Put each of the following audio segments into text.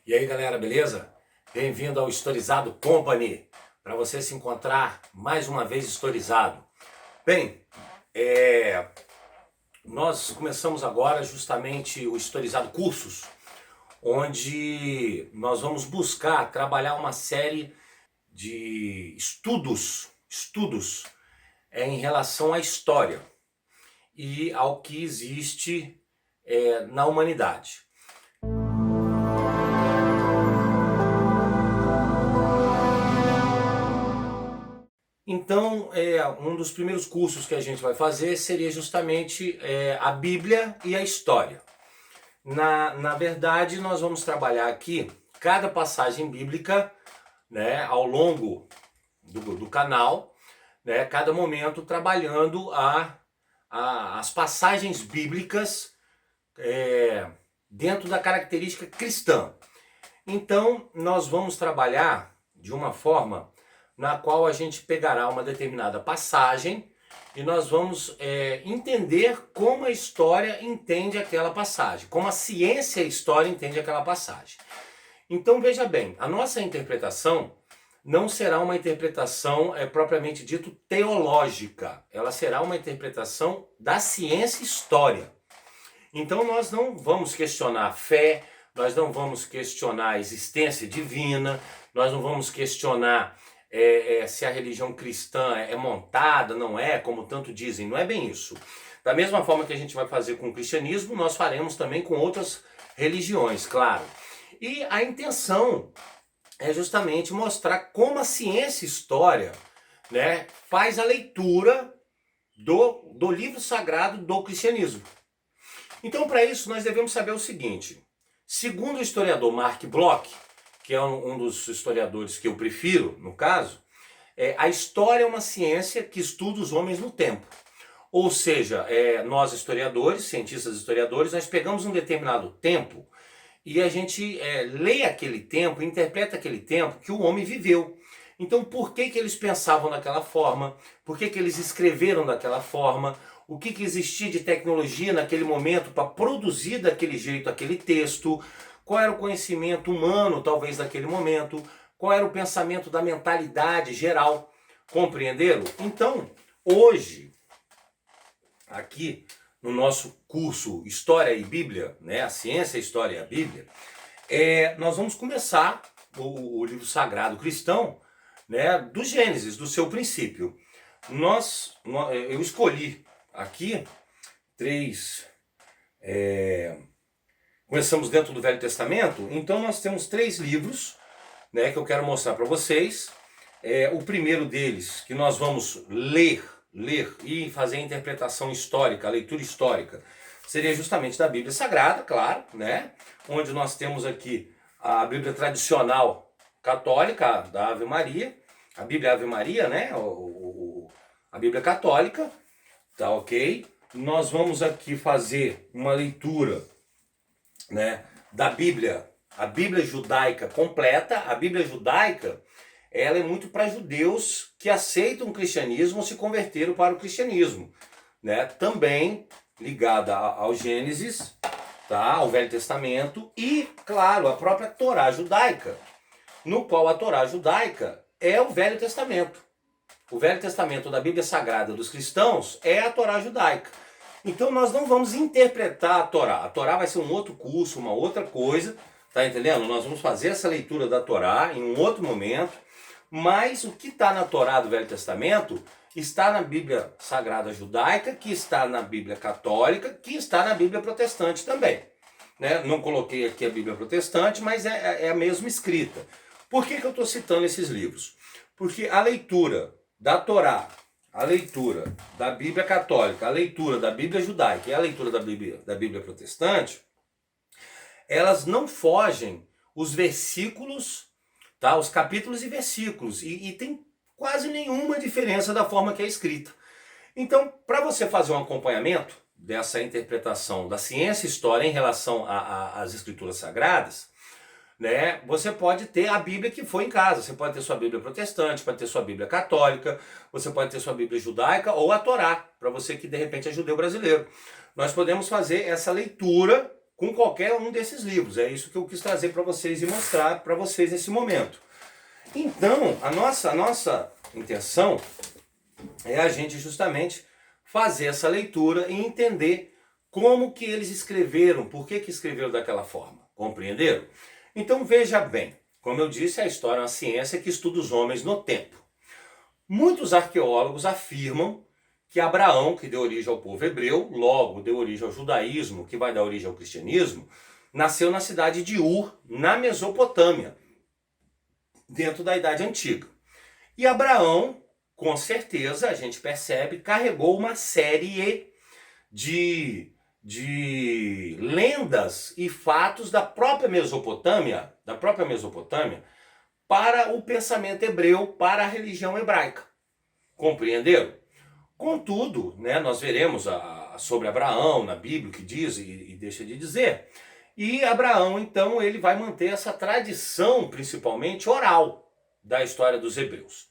E aí galera, beleza? Bem-vindo ao Historizado Company, para você se encontrar mais uma vez historizado. Bem, nós começamos agora justamente o Historizado Cursos, onde nós vamos buscar trabalhar uma série de estudos em relação à história e ao que existe na humanidade. Então, um dos primeiros cursos que a gente vai fazer seria justamente a Bíblia e a história. Na verdade, nós vamos trabalhar aqui cada passagem bíblica, né, ao longo do canal, né, cada momento trabalhando as passagens bíblicas dentro da característica cristã. Então, nós vamos trabalhar de uma forma na qual a gente pegará uma determinada passagem e nós vamos entender como a história entende aquela passagem, como a ciência e a história entende aquela passagem. Então veja bem, a nossa interpretação não será uma interpretação propriamente dito teológica, ela será uma interpretação da ciência e história. Então nós não vamos questionar a fé, nós não vamos questionar a existência divina, nós não vamos questionar se a religião cristã é montada, não é, como tanto dizem, não é bem isso. Da mesma forma que a gente vai fazer com o cristianismo, nós faremos também com outras religiões, claro. E a intenção é justamente mostrar como a ciência e história, né, faz a leitura do livro sagrado do cristianismo. Então, para isso, nós devemos saber o seguinte: segundo o historiador Mark Bloch, que é um dos historiadores que eu prefiro, no caso, a história é uma ciência que estuda os homens no tempo. Ou seja, nós historiadores, cientistas historiadores, nós pegamos um determinado tempo e a gente lê aquele tempo, interpreta aquele tempo que o homem viveu. Então, por que eles pensavam daquela forma? Por que eles escreveram daquela forma? O que existia de tecnologia naquele momento para produzir daquele jeito aquele texto? Qual era o conhecimento humano, talvez, daquele momento? Qual era o pensamento da mentalidade geral? Compreenderam? Então, hoje, aqui no nosso curso História e Bíblia, né, a ciência, a história e a Bíblia, nós vamos começar o livro sagrado cristão, né, do Gênesis, do seu princípio. Eu escolhi aqui três... Começamos dentro do Velho Testamento, então nós temos três livros, né, que eu quero mostrar para vocês. O primeiro deles, que nós vamos ler e fazer a interpretação histórica, a leitura histórica, seria justamente da Bíblia Sagrada, claro, né, onde nós temos aqui a Bíblia tradicional católica, da Ave Maria, a Bíblia Ave Maria, né, a Bíblia católica, tá ok? Nós vamos aqui fazer uma leitura, né, da Bíblia, a Bíblia judaica completa. A Bíblia judaica, ela é muito para judeus que aceitam o cristianismo ou se converteram para o cristianismo, né? Também ligada ao Gênesis, tá? Ao Velho Testamento e, claro, a própria Torá judaica, no qual a Torá judaica é o Velho Testamento. O Velho Testamento da Bíblia Sagrada dos cristãos é a Torá judaica. Então nós não vamos interpretar a Torá. A Torá vai ser um outro curso, uma outra coisa, tá entendendo? Nós vamos fazer essa leitura da Torá em um outro momento, mas o que está na Torá do Velho Testamento está na Bíblia Sagrada Judaica, que está na Bíblia Católica, que está na Bíblia Protestante também. Né? Não coloquei aqui a Bíblia Protestante, mas é a mesma escrita. Por que eu estou citando esses livros? Porque a leitura da Torá, a leitura da Bíblia Católica, a leitura da Bíblia Judaica e a leitura da Bíblia Protestante, elas não fogem os versículos, tá? Os capítulos e versículos, e tem quase nenhuma diferença da forma que é escrita. Então, para você fazer um acompanhamento dessa interpretação da ciência e história em relação às escrituras sagradas, né, você pode ter a Bíblia que foi em casa. Você pode ter sua Bíblia protestante, pode ter sua Bíblia católica, você pode ter sua Bíblia judaica ou a Torá, para você que de repente é judeu brasileiro. Nós podemos fazer essa leitura com qualquer um desses livros. É isso que eu quis trazer para vocês e mostrar para vocês nesse momento. Então, a nossa intenção é a gente justamente fazer essa leitura e entender como que eles escreveram, por que escreveram daquela forma. Compreenderam? Então veja bem, como eu disse, a história é uma ciência que estuda os homens no tempo. Muitos arqueólogos afirmam que Abraão, que deu origem ao povo hebreu, logo deu origem ao judaísmo, que vai dar origem ao cristianismo, nasceu na cidade de Ur, na Mesopotâmia, dentro da Idade Antiga. E Abraão, com certeza, a gente percebe, carregou uma série de lendas e fatos da própria Mesopotâmia, para o pensamento hebreu, para a religião hebraica. Compreenderam? Contudo, né, nós veremos sobre Abraão na Bíblia, o que diz e deixa de dizer. E Abraão, então, ele vai manter essa tradição, principalmente oral, da história dos hebreus.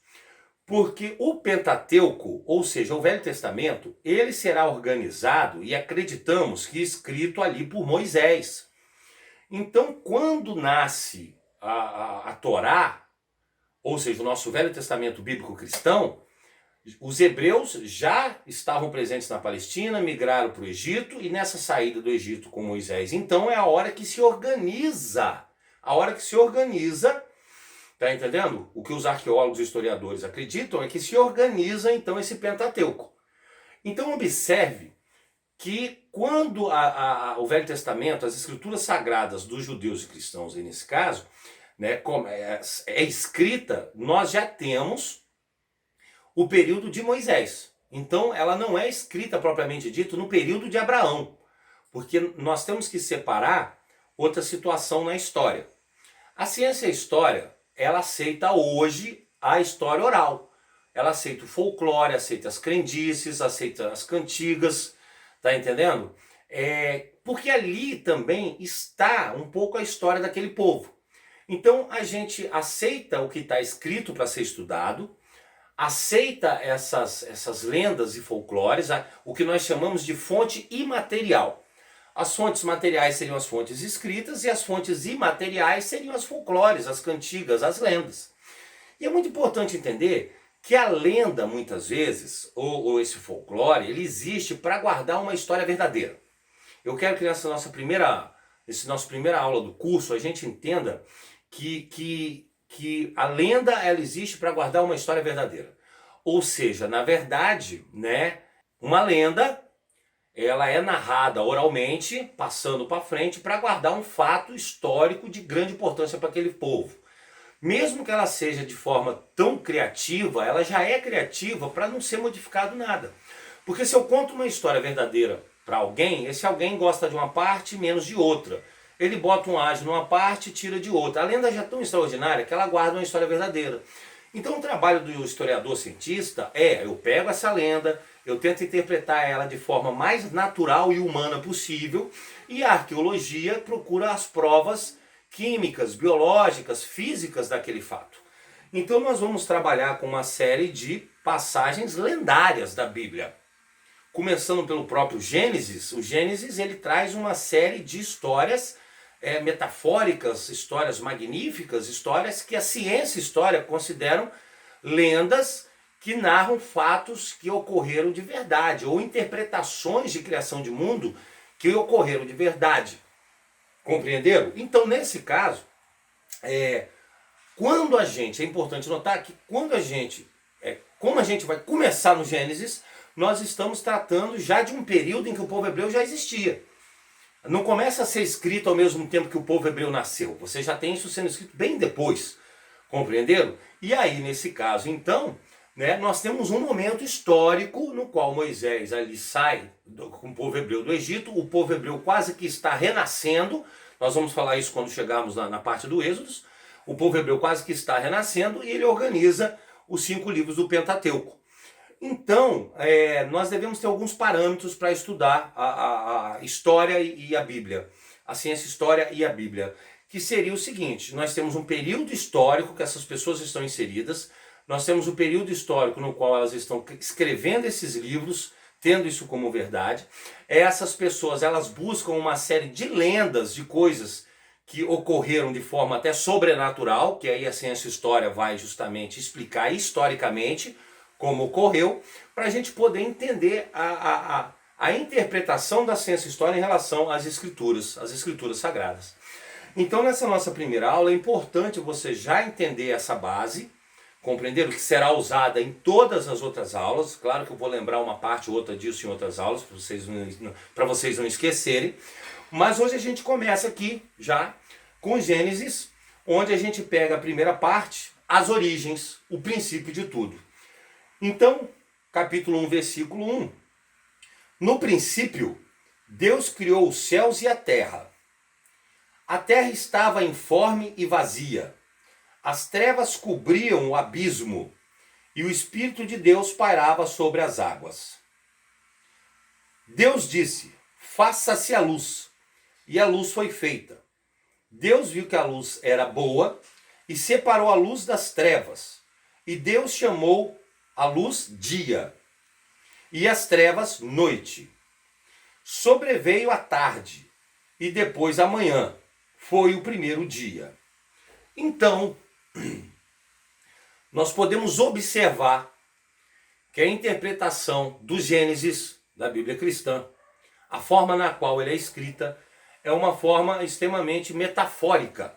Porque o Pentateuco, ou seja, o Velho Testamento, ele será organizado e acreditamos que escrito ali por Moisés. Então, quando nasce a Torá, ou seja, o nosso Velho Testamento bíblico cristão, os hebreus já estavam presentes na Palestina, migraram para o Egito e nessa saída do Egito com Moisés, então é a hora que se organiza. Tá entendendo? O que os arqueólogos e historiadores acreditam é que se organiza então esse Pentateuco. Então observe que quando o Velho Testamento, as escrituras sagradas dos judeus e cristãos, aí nesse caso, né, é escrita, nós já temos o período de Moisés. Então ela não é escrita propriamente dito no período de Abraão, porque nós temos que separar outra situação na história. A ciência e a história, ela aceita hoje a história oral. Ela aceita o folclore, aceita as crendices, aceita as cantigas, tá entendendo? Porque ali também está um pouco a história daquele povo. Então a gente aceita o que está escrito para ser estudado, aceita essas lendas e folclores, o que nós chamamos de fonte imaterial. As fontes materiais seriam as fontes escritas e as fontes imateriais seriam as folclores, as cantigas, as lendas. E é muito importante entender que a lenda, muitas vezes, ou esse folclore, ele existe para guardar uma história verdadeira. Eu quero que nessa nossa primeira aula do curso a gente entenda que a lenda ela existe para guardar uma história verdadeira. Ou seja, na verdade, né, uma lenda ela é narrada oralmente, passando para frente, para guardar um fato histórico de grande importância para aquele povo. Mesmo que ela seja de forma tão criativa, ela já é criativa para não ser modificado nada. Porque se eu conto uma história verdadeira para alguém, esse alguém gosta de uma parte menos de outra. Ele bota um ágio numa parte e tira de outra. A lenda já é tão extraordinária que ela guarda uma história verdadeira. Então o trabalho do historiador cientista eu pego essa lenda, eu tento interpretar ela de forma mais natural e humana possível, e a arqueologia procura as provas químicas, biológicas, físicas daquele fato. Então nós vamos trabalhar com uma série de passagens lendárias da Bíblia. Começando pelo próprio Gênesis, o Gênesis ele traz uma série de histórias metafóricas, histórias magníficas, histórias que a ciência e a história consideram lendas que narram fatos que ocorreram de verdade, ou interpretações de criação de mundo que ocorreram de verdade. Compreenderam? Então, nesse caso, é importante notar que como a gente vai começar no Gênesis, nós estamos tratando já de um período em que o povo hebreu já existia. Não começa a ser escrito ao mesmo tempo que o povo hebreu nasceu. Você já tem isso sendo escrito bem depois. Compreenderam? E aí, nesse caso, então, né, nós temos um momento histórico no qual Moisés ali sai com o povo hebreu do Egito. O povo hebreu quase que está renascendo. Nós vamos falar isso quando chegarmos na parte do Êxodo. O povo hebreu quase que está renascendo e ele organiza os 5 livros do Pentateuco. Então, nós devemos ter alguns parâmetros para estudar a história e a Bíblia, a ciência, história e a Bíblia, que seria o seguinte: nós temos um período histórico que essas pessoas estão inseridas, nós temos o período histórico no qual elas estão escrevendo esses livros, tendo isso como verdade. Essas pessoas, elas buscam uma série de lendas, de coisas que ocorreram de forma até sobrenatural, que aí a ciência história vai justamente explicar historicamente como ocorreu, para a gente poder entender a interpretação da ciência história em relação às escrituras sagradas. Então, nessa nossa primeira aula, é importante você já entender essa base, compreender o que será usada em todas as outras aulas. Claro que eu vou lembrar uma parte ou outra disso em outras aulas, para vocês não esquecerem. Mas hoje a gente começa aqui já com Gênesis, onde a gente pega a primeira parte, as origens, o princípio de tudo. Então, capítulo 1, versículo 1. No princípio, Deus criou os céus e a terra. A terra estava informe e vazia. As trevas cobriam o abismo e o Espírito de Deus pairava sobre as águas. Deus disse: faça-se a luz. E a luz foi feita. Deus viu que a luz era boa e separou a luz das trevas. E Deus chamou a luz dia e as trevas noite. Sobreveio a tarde e depois a manhã. Foi o primeiro dia. Então, nós podemos observar que a interpretação do Gênesis da Bíblia cristã, a forma na qual ele é escrita, é uma forma extremamente metafórica.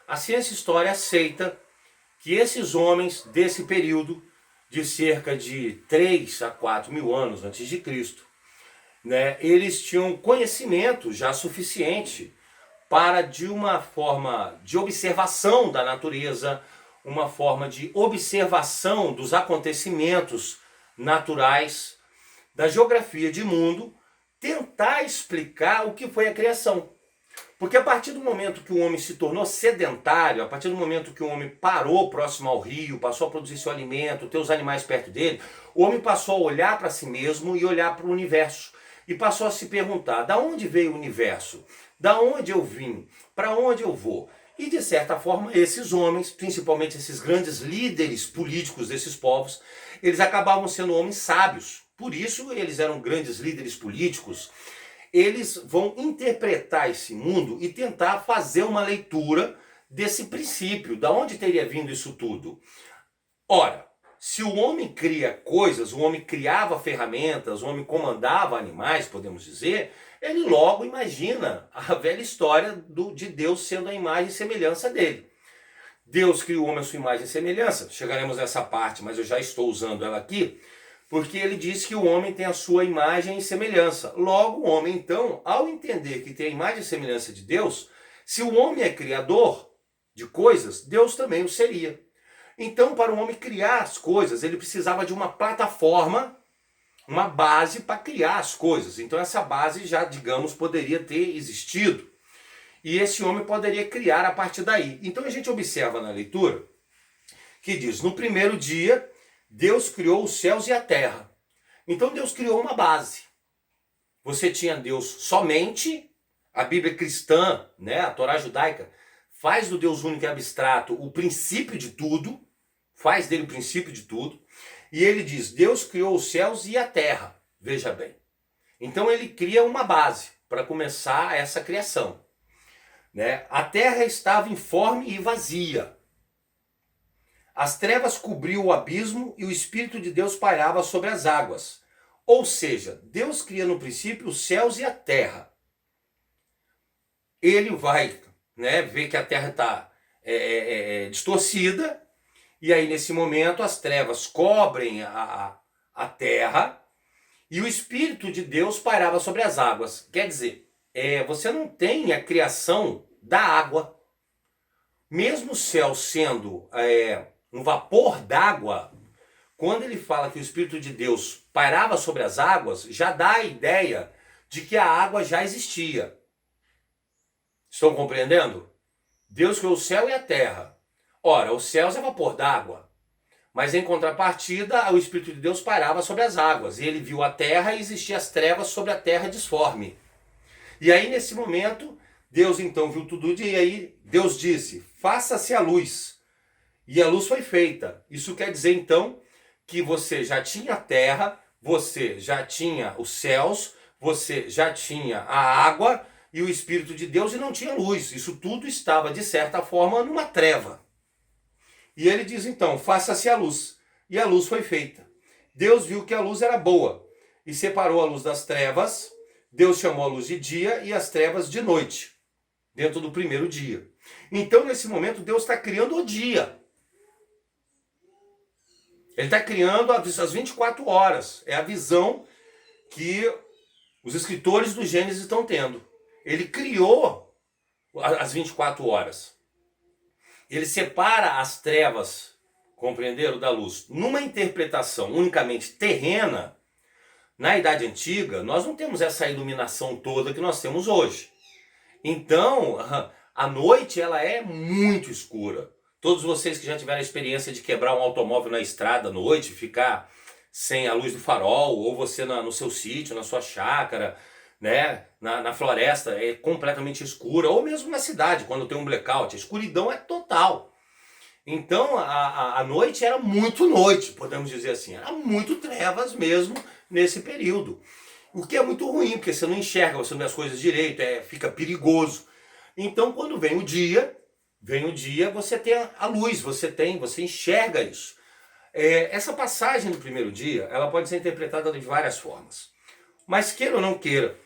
A ciência história aceita que esses homens desse período, de cerca de 3 a 4 mil anos antes de Cristo, né, eles tinham conhecimento já suficiente para, de uma forma de observação da natureza, uma forma de observação dos acontecimentos naturais, da geografia de mundo, tentar explicar o que foi a criação. Porque a partir do momento que o homem se tornou sedentário, a partir do momento que o homem parou próximo ao rio, passou a produzir seu alimento, ter os animais perto dele, o homem passou a olhar para si mesmo e olhar para o universo. E passou a se perguntar: da onde veio o universo? Da onde eu vim? Para onde eu vou? E de certa forma esses homens, principalmente esses grandes líderes políticos desses povos, eles acabavam sendo homens sábios. Por isso eles eram grandes líderes políticos. Eles vão interpretar esse mundo e tentar fazer uma leitura desse princípio. Da onde teria vindo isso tudo? Ora, se o homem cria coisas, o homem criava ferramentas, o homem comandava animais, podemos dizer, ele logo imagina a velha história de Deus sendo a imagem e semelhança dele. Deus criou o homem à sua imagem e semelhança. Chegaremos nessa parte, mas eu já estou usando ela aqui, porque ele diz que o homem tem a sua imagem e semelhança. Logo, o homem, então, ao entender que tem a imagem e semelhança de Deus, se o homem é criador de coisas, Deus também o seria. Então, para o homem criar as coisas, ele precisava de uma plataforma, uma base para criar as coisas. Então, essa base já, digamos, poderia ter existido. E esse homem poderia criar a partir daí. Então, a gente observa na leitura que diz: no primeiro dia, Deus criou os céus e a terra. Então Deus criou uma base. Você tinha Deus somente, a Bíblia cristã, né, a Torá judaica, faz do Deus único e abstrato o princípio de tudo, faz dele o princípio de tudo, e ele diz: Deus criou os céus e a terra. Veja bem. Então ele cria uma base para começar essa criação. Né? A terra estava informe e vazia. As trevas cobriam o abismo e o Espírito de Deus pairava sobre as águas. Ou seja, Deus cria no princípio os céus e a terra. Ele vai, né, ver que a terra está distorcida, e aí nesse momento as trevas cobrem a terra e o Espírito de Deus pairava sobre as águas. Quer dizer, você não tem a criação da água. Mesmo o céu sendo um vapor d'água, quando ele fala que o Espírito de Deus pairava sobre as águas, já dá a ideia de que a água já existia. Estão compreendendo? Deus criou o céu e a terra. Ora, os céus é vapor d'água, mas em contrapartida, o Espírito de Deus pairava sobre as águas, e ele viu a terra e existiam as trevas sobre a terra disforme. E aí, nesse momento, Deus então viu tudo, e aí Deus disse: faça-se a luz. E a luz foi feita. Isso quer dizer então que você já tinha a terra, você já tinha os céus, você já tinha a água e o Espírito de Deus e não tinha luz. Isso tudo estava, de certa forma, numa treva. E ele diz então, faça-se a luz. E a luz foi feita. Deus viu que a luz era boa e separou a luz das trevas. Deus chamou a luz de dia e as trevas de noite, dentro do primeiro dia. Então, nesse momento, Deus está criando o dia. Ele está criando as 24 horas. É a visão que os escritores do Gênesis estão tendo. Ele criou as 24 horas. Ele separa as trevas, compreenderam, da luz. Numa interpretação unicamente terrena, na Idade Antiga, nós não temos essa iluminação toda que nós temos hoje. Então, a noite ela é muito escura. Todos vocês que já tiveram a experiência de quebrar um automóvel na estrada à noite, ficar sem a luz do farol, ou você no seu sítio, na sua chácara, né, na floresta, é completamente escura, ou mesmo na cidade, quando tem um blackout, a escuridão é total. Então a noite era muito noite, podemos dizer assim, era muito trevas mesmo nesse período. O que é muito ruim, porque você não enxerga, você não vê as coisas direito, fica perigoso. Então quando vem o dia, você tem a luz, você enxerga isso. Essa passagem do primeiro dia, ela pode ser interpretada de várias formas. Mas queira ou não queira,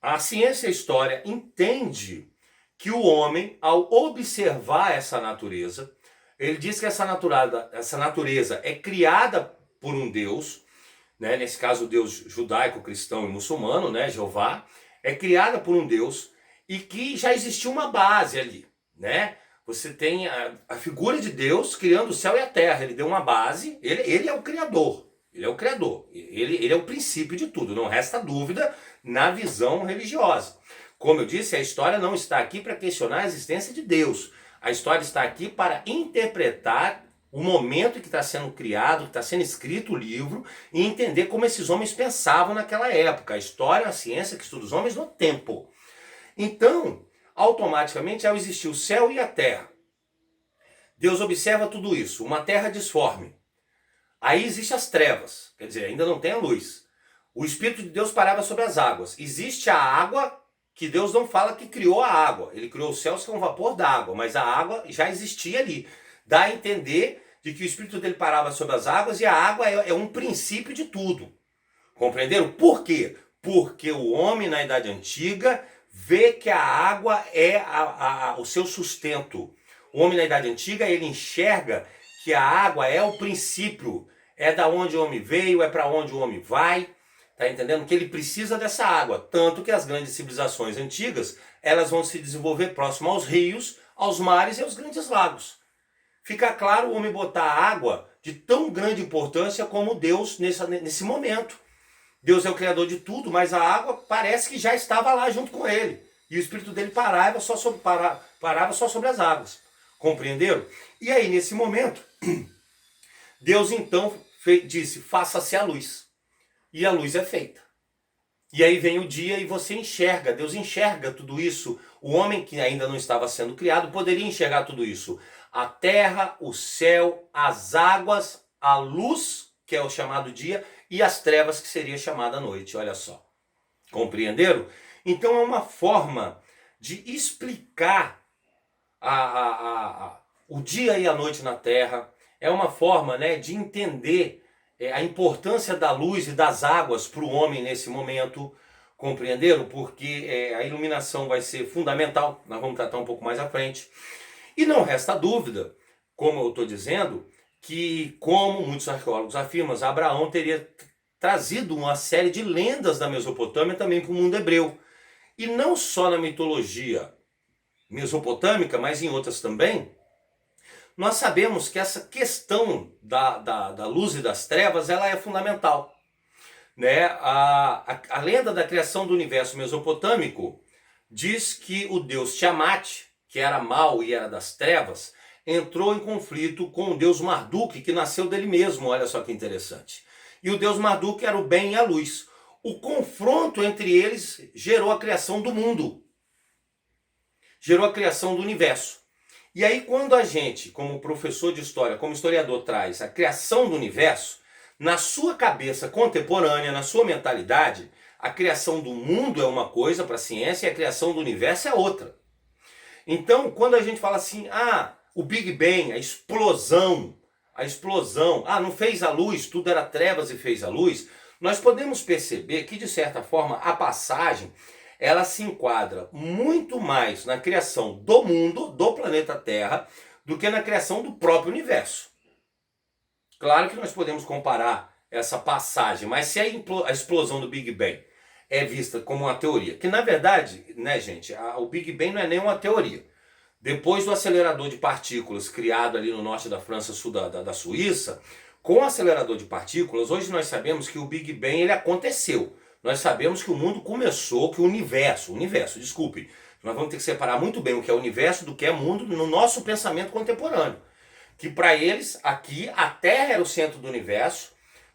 a ciência e a história entende que o homem, ao observar essa natureza, ele diz que essa natureza é criada por um Deus, né? Nesse caso o Deus judaico, cristão e muçulmano, né? Jeová, é criada por um Deus e que já existia uma base ali, né? Você tem a figura de Deus criando o céu e a terra, ele deu uma base, ele é o Criador. Ele é o Criador, ele é o princípio de tudo, não resta dúvida na visão religiosa. Como eu disse, a história não está aqui para questionar a existência de Deus. A história está aqui para interpretar o momento que está sendo criado, que está sendo escrito o livro, e entender como esses homens pensavam naquela época. A história é a ciência que estuda os homens no tempo. Então, automaticamente, ao existir o céu e a terra, Deus observa tudo isso, uma terra disforme. Aí existem as trevas, quer dizer, ainda não tem a luz. O Espírito de Deus parava sobre as águas. Existe a água, que Deus não fala que criou a água. Ele criou os céus que é um vapor d'água, mas a água já existia ali. Dá a entender de que o Espírito dele parava sobre as águas e a água é um princípio de tudo. Compreenderam? Por quê? Porque o homem na Idade Antiga vê que a água é o seu sustento. O homem na Idade Antiga, ele enxerga que a água é o princípio. É da onde o homem veio, é para onde o homem vai. Tá entendendo? Que ele precisa dessa água. Tanto que as grandes civilizações antigas, elas vão se desenvolver próximo aos rios, aos mares e aos grandes lagos. Fica claro o homem botar água de tão grande importância como Deus nesse momento. Deus é o criador de tudo, mas a água parece que já estava lá junto com ele. E o Espírito dele parava só sobre as águas. Compreenderam? E aí, nesse momento, Deus então disse, faça-se a luz. E a luz é feita. E aí vem o dia e você enxerga, Deus enxerga tudo isso. O homem que ainda não estava sendo criado poderia enxergar tudo isso. A terra, o céu, as águas, a luz, que é o chamado dia, e as trevas, que seria chamada noite. Olha só. Compreenderam? Então é uma forma de explicar o dia e a noite na terra. É uma forma, né, de entender a importância da luz e das águas para o homem nesse momento. Compreenderam? Porque a iluminação vai ser fundamental. Nós vamos tratar um pouco mais à frente. E não resta dúvida, como eu estou dizendo, que, como muitos arqueólogos afirmam, Abraão teria trazido uma série de lendas da Mesopotâmia também para o mundo hebreu. E não só na mitologia mesopotâmica, mas em outras também. Nós sabemos que essa questão da luz e das trevas, ela é fundamental. Né? A lenda da criação do universo mesopotâmico diz que o deus Tiamat, que era mau e era das trevas, entrou em conflito com o deus Marduk, que nasceu dele mesmo. Olha só que interessante. E o deus Marduk era o bem e a luz. O confronto entre eles gerou a criação do mundo. Gerou a criação do universo. E aí quando a gente, como professor de história, como historiador, traz a criação do universo, Na sua cabeça contemporânea, na sua mentalidade, a criação do mundo é uma coisa para a ciência e a criação do universo é outra. Então, quando a gente fala assim, o Big Bang, a explosão, não fez a luz, tudo era trevas e fez a luz, nós podemos perceber que, de certa forma, a passagem, ela se enquadra muito mais na criação do mundo, do planeta Terra, do que na criação do próprio universo. Claro que nós podemos comparar essa passagem, mas se a explosão do Big Bang é vista como uma teoria, que na verdade, né, gente, o Big Bang não é nem uma teoria. Depois do acelerador de partículas criado ali no norte da França, sul da Suíça, com o acelerador de partículas, hoje nós sabemos que o Big Bang ele aconteceu. Nós sabemos que o mundo começou, que o universo, desculpe, nós vamos ter que separar muito bem o que é universo do que é mundo no nosso pensamento contemporâneo. Que para eles, aqui, a Terra era o centro do universo,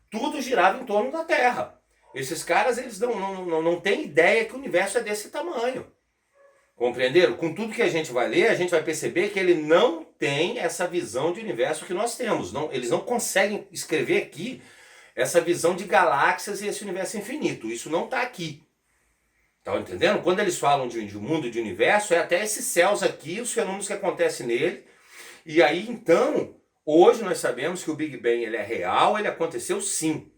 tudo girava em torno da Terra. Esses caras, eles não têm ideia que o universo é desse tamanho. Compreenderam? Com tudo que a gente vai ler, a gente vai perceber que ele não tem essa visão de universo que nós temos. Eles não conseguem escrever aqui essa visão de galáxias e esse universo infinito. Isso não está aqui. Estão entendendo? Quando eles falam de mundo e de universo, é até esses céus aqui, os fenômenos que acontecem nele. E aí, então, hoje nós sabemos que o Big Bang ele é real, ele aconteceu sim.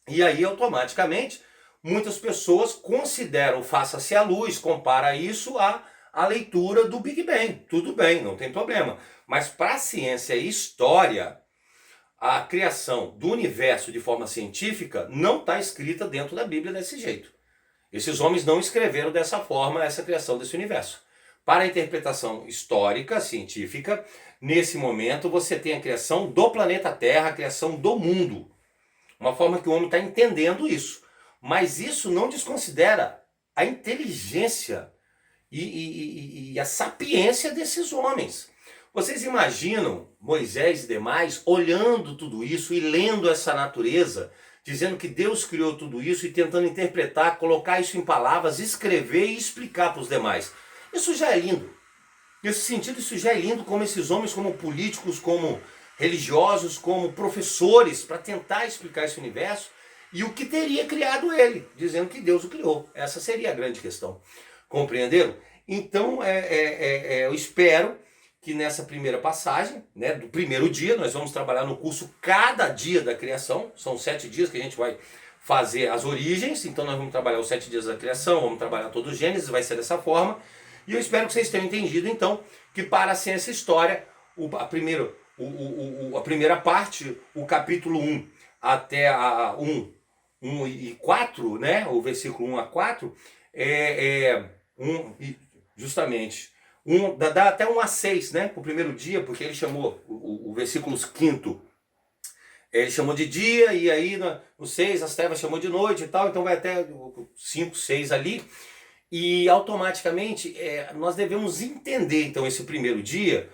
E aí, automaticamente, muitas pessoas consideram, faça-se a luz, compara isso à leitura do Big Bang. Tudo bem, não tem problema. Mas para a ciência e história, a criação do universo de forma científica não está escrita dentro da Bíblia desse jeito. Esses homens não escreveram dessa forma essa criação desse universo. Para a interpretação histórica, científica, nesse momento você tem a criação do planeta Terra, a criação do mundo. Uma forma que o homem está entendendo isso. Mas isso não desconsidera a inteligência e a sapiência desses homens. Vocês imaginam Moisés e demais olhando tudo isso e lendo essa natureza, dizendo que Deus criou tudo isso e tentando interpretar, colocar isso em palavras, escrever e explicar para os demais. Isso já é lindo. Nesse sentido, isso já é lindo como esses homens, como políticos, como religiosos, como professores, para tentar explicar esse universo e o que teria criado ele, dizendo que Deus o criou. Essa seria a grande questão. Compreenderam? Então, eu espero que nessa primeira passagem, né, do primeiro dia, nós vamos trabalhar no curso cada dia da criação. São 7 dias que a gente vai fazer as origens, então nós vamos trabalhar os 7 dias da criação, vamos trabalhar todo o Gênesis, vai ser dessa forma. E eu espero que vocês tenham entendido, então, que para a ciência e história, a primeira parte, o capítulo 1 até a 1 e 4, né, o versículo 1 a 4, dá até 1 a 6, né, para o primeiro dia, porque ele chamou o versículo 5, ele chamou de dia, e aí no 6 as trevas chamou de noite e tal, então vai até 5, 6 ali. E automaticamente nós devemos entender então esse primeiro dia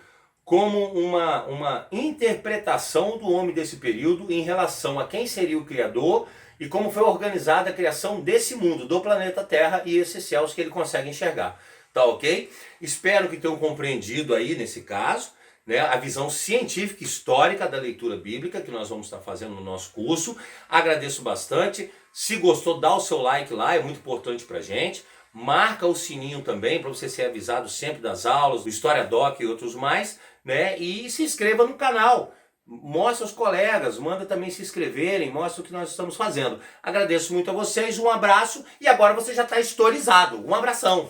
como uma interpretação do homem desse período em relação a quem seria o Criador e como foi organizada a criação desse mundo, do planeta Terra e esses céus que ele consegue enxergar. Tá ok? Espero que tenham compreendido aí nesse caso, né, a visão científica histórica da leitura bíblica que nós vamos estar fazendo no nosso curso. Agradeço bastante. Se gostou, dá o seu like lá, é muito importante pra gente. Marca o sininho também para você ser avisado sempre das aulas, do História Doc e outros mais, né? E se inscreva no canal. Mostra aos colegas, manda também se inscreverem, mostra o que nós estamos fazendo. Agradeço muito a vocês, um abraço e agora você já está historizado. Um abração!